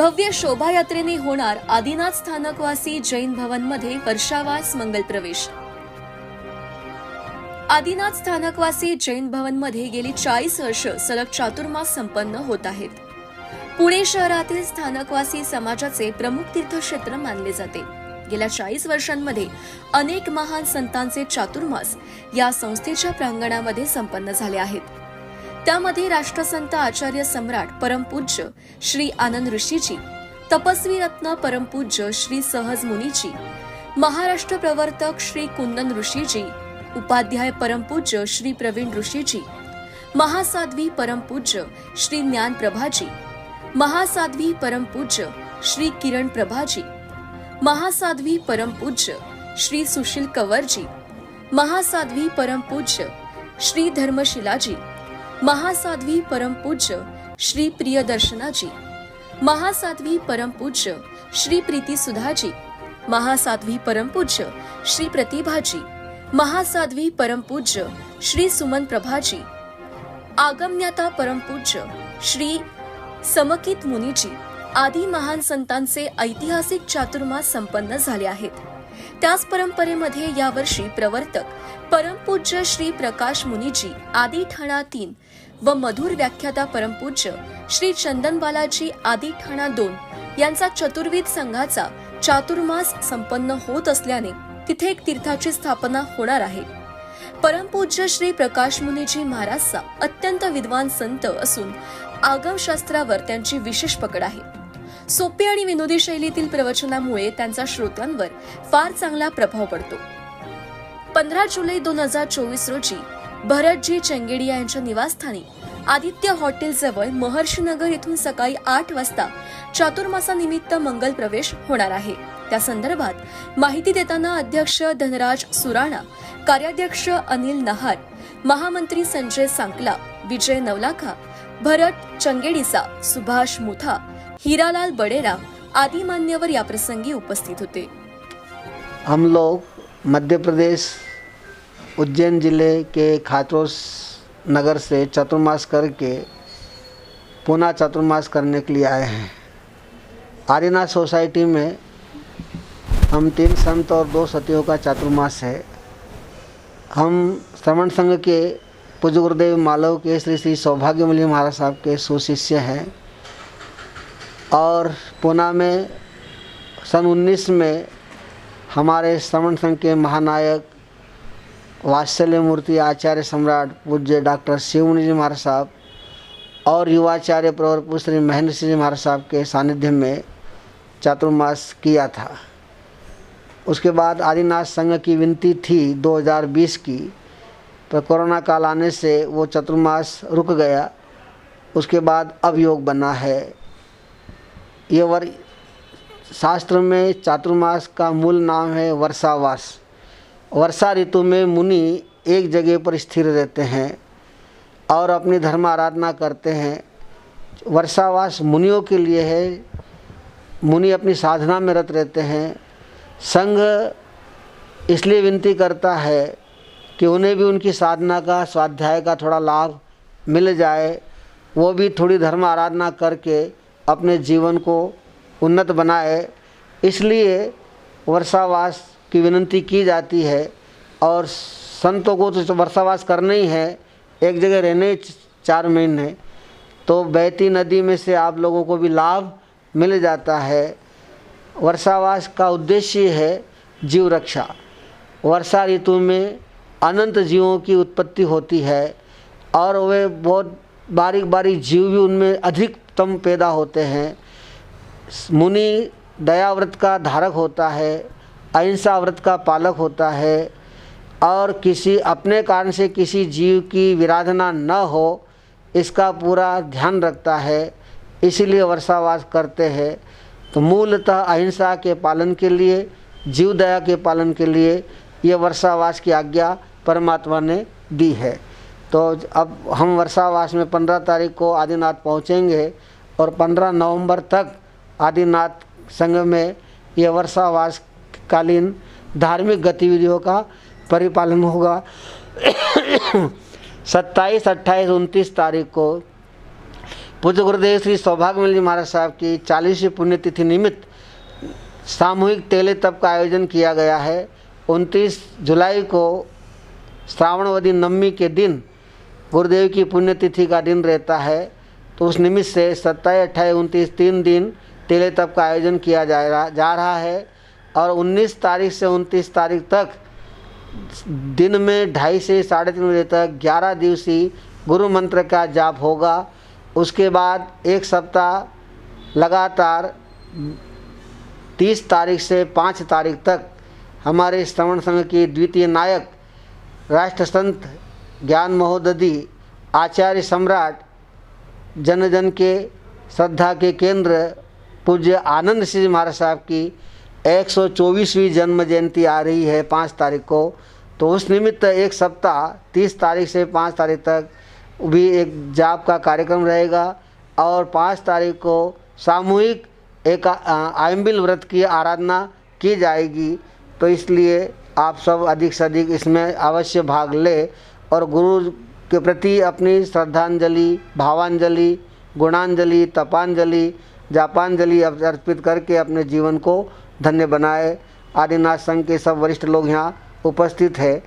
भव्य शोभायात्रेने होणार आदिनाथ स्थानकवासी जैन भवन मध्ये वर्षावास मंगल प्रवेश। आदिनाथ स्थानकवासी जैन भवन मध्ये गेली 40 वर्ष सलग चातुर्मास संपन्न होत आहेत। पुणे शहरातील स्थानकवासी समाजाचे प्रमुख तीर्थक्षेत्र मानले जाते। गेल्या 40 वर्षांमध्ये अनेक महान संतांचे चातुर्मास या संस्थेच्या प्रांगणामध्ये संपन्न झाले आहेत। त्यामध्ये राष्ट्रसंत आचार्य सम्राट परमपूज्य श्री आनंद ऋषीजी, तपस्वी रत्न परमपूज्य श्री सहज मुनीजी, महाराष्ट्र प्रवर्तक श्री कुंदन ऋषीजी, उपाध्याय परमपूज्य श्री प्रवीण ऋषीजी, महासाध्वी परमपूज्य श्री ज्ञान प्रभाजी, महासाध्वी परमपूज्य श्री किरण प्रभाजी, महासाध्वी परमपूज्य श्री सुशील कंवरजी, महासाध्वी परमपूज्य श्री धर्मशिलाजी, महासाध्वी परमपूज्य श्री प्रियदर्शनाजी, महासाध्वी परमपूज्य श्री प्रीति सुधाजी, महासाध्वी परमपूज्य श्री प्रतिभाजी, महासाध्वी परमपूज्य श्री सुमन प्रभाजी, आगमज्ञाता परमपूज्य श्री समकित मुनीजी आदी महान संतांचे ऐतिहासिक चातुर्मास संपन्न झाले आहेत। त्याच परंपरेमध्ये यावर्षी प्रवर्तक परमपूज्य श्री प्रकाश मुनीजी आदी ठाणा 3 व मधुर व्याख्याता परमपूज्य श्री चंदन बालाजी आदी ठाणा 2 यांचा चतुर्विध संघाचा चातुर्मास संपन्न होत असल्याने तिथे एक तीर्थाची स्थापना होणार आहे। परमपूज्य श्री प्रकाश मुनीजी महाराजचा अत्यंत विद्वान संत असून आगमशास्त्रावर त्यांची विशेष पकड आहे। सोपी आणि विनोदी शैलीतील प्रवचनामुळे त्यांचा श्रोत्यांवर फार चांगला प्रभाव पडतो। 15 जुलै 2024 रोजी भरतजी चंगेडिया यांच्या निवासस्थानी आदित्य हॉटेल जवळ महर्षीनगर येथून सकाळी 8 वाजता चातुर्मासानिमित्त मंगल प्रवेश होणार आहे। त्या संदर्भात माहिती देताना अध्यक्ष धनराज सुराणा, कार्याध्यक्ष अनिल नहार, महामंत्री संजय सांकला, विजय नवलाखा, भरत चंगेडीसा, सुभाष मुथा, हीरालाल बडेरा आदि मान्यवर या प्रसंगी उपस्थित होते। हम लोग मध्य प्रदेश उज्जैन जिले के खातरोस नगर से चातुर्मास करके पुनः चातुर्मास करने के लिए आए हैं। आदिनाथ सोसाइटी में हम 3 संत और 2 सतियों का चातुर्मास है। हम श्रवण संघ के पूज्य गुरुदेव मालव के श्री श्री सौभाग्यमली महाराज साहब के सुशिष्य हैं और पूना में सन 19 में हमारे श्रवण संघ के महानायक वात्सल्य मूर्ति आचार्य सम्राट पूज्य डॉक्टर शिवमुनि जी महाराज साहब और युवाचार्य प्रवर श्री महेंद्र सिंह जी महाराज साहब के सानिध्य में चातुर्मास किया था। उसके बाद आदिनाथ संघ की विनती थी 2020 की, पर कोरोना काल आने से वो चातुर्मास रुक गया। उसके बाद अब योग बना है। ये शास्त्र में चातुर्मास का मूल नाम है वर्षावास। वर्षा ऋतु में मुनि एक जगह पर स्थिर रहते हैं और अपनी धर्म आराधना करते हैं। वर्षावास मुनियों के लिए है। मुनि अपनी साधना में रत रहते हैं। संघ इसलिए विनती करता है कि उन्हें भी उनकी साधना का, स्वाध्याय का थोड़ा लाभ मिल जाए, वो भी थोड़ी धर्म आराधना करके अपने जीवन को उन्नत बनाए। इसलिए वर्षावास की विनती की जाती है और संतों को तो वर्षावास करना ही है, एक जगह रहने 4 महीने, तो बहती नदी में से आप लोगों को भी लाभ मिल जाता है। वर्षावास का उद्देश्य है जीव रक्षा। वर्षा ऋतु में अनंत जीवों की उत्पत्ति होती है और वे बहुत बारीक बारीक जीव भी उनमें अधिकतम पैदा होते हैं। मुनि दयाव्रत का धारक होता है, अहिंसा व्रत का पालक होता है और किसी अपने कारण से किसी जीव की विराधना न हो इसका पूरा ध्यान रखता है। इसीलिए वर्षावास करते हैं। तो मूलतः अहिंसा के पालन के लिए, जीव दया के पालन के लिए ये वर्षावास की आज्ञा परमात्मा ने दी है। तो अब हम वर्षावास में 15 तारीख को आदिनाथ पहुँचेंगे और 15 नवंबर तक आदिनाथ संघ में ये वर्षावास कालीन धार्मिक गतिविधियों का परिपालन होगा। 27, 28, 29 तारीख को पूज्य गुरुदेव श्री सौभाग्यमल जी महाराज साहब की 40वीं पुण्यतिथि निमित्त सामूहिक तेले तप का आयोजन किया गया है। 29 जुलाई को श्रावणवदी नवमी के दिन गुरुदेव की पुण्यतिथि का दिन रहता है, तो उस निमित्त से 27, 28, 29 3 दिन तेले तप का आयोजन किया जा रहा है। और 19 तारीख से 29 तारीख तक दिन में 2:30 से 3:30 बजे तक 11 दिवसीय गुरु मंत्र का जाप होगा। उसके बाद एक सप्ताह लगातार 30 तारीख से 5 तारीख तक हमारे श्रवण संघ की द्वितीय नायक राष्ट्र संत ज्ञान महोदधि आचार्य सम्राट जन जन के श्रद्धा के केंद्र पूज्य आनंद सिंह महाराज साहब की 124वीं जन्म जयंती आ रही है 5 तारीख को। तो उस निमित्त एक सप्ताह 30 तारीख से 5 तारीख तक भी एक जाप का कार्यक्रम रहेगा। और 5 तारीख को सामूहिक एक आयंबिल व्रत की आराधना की जाएगी। तो इसलिए आप सब अधिक से अधिक इसमें अवश्य भाग ले और गुरु के प्रति अपनी श्रद्धांजलि, भावांजलि, गुणांजलि, तपांजलि, जापांजलि अर्पित करके अपने जीवन को धन्य बनाए। आदिनाथ संघ के सब वरिष्ठ लोग यहाँ उपस्थित हैं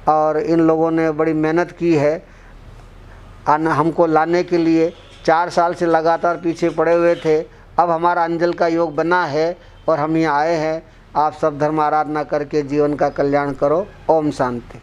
और इन लोगों ने बड़ी मेहनत की है हमको लाने के लिए। 4 साल से लगातार पीछे पड़े हुए थे, अब हमारा अंजल का योग बना है और हम यहाँ आए हैं। आप सब धर्म आराधना करके जीवन का कल्याण करो। ओम शांति।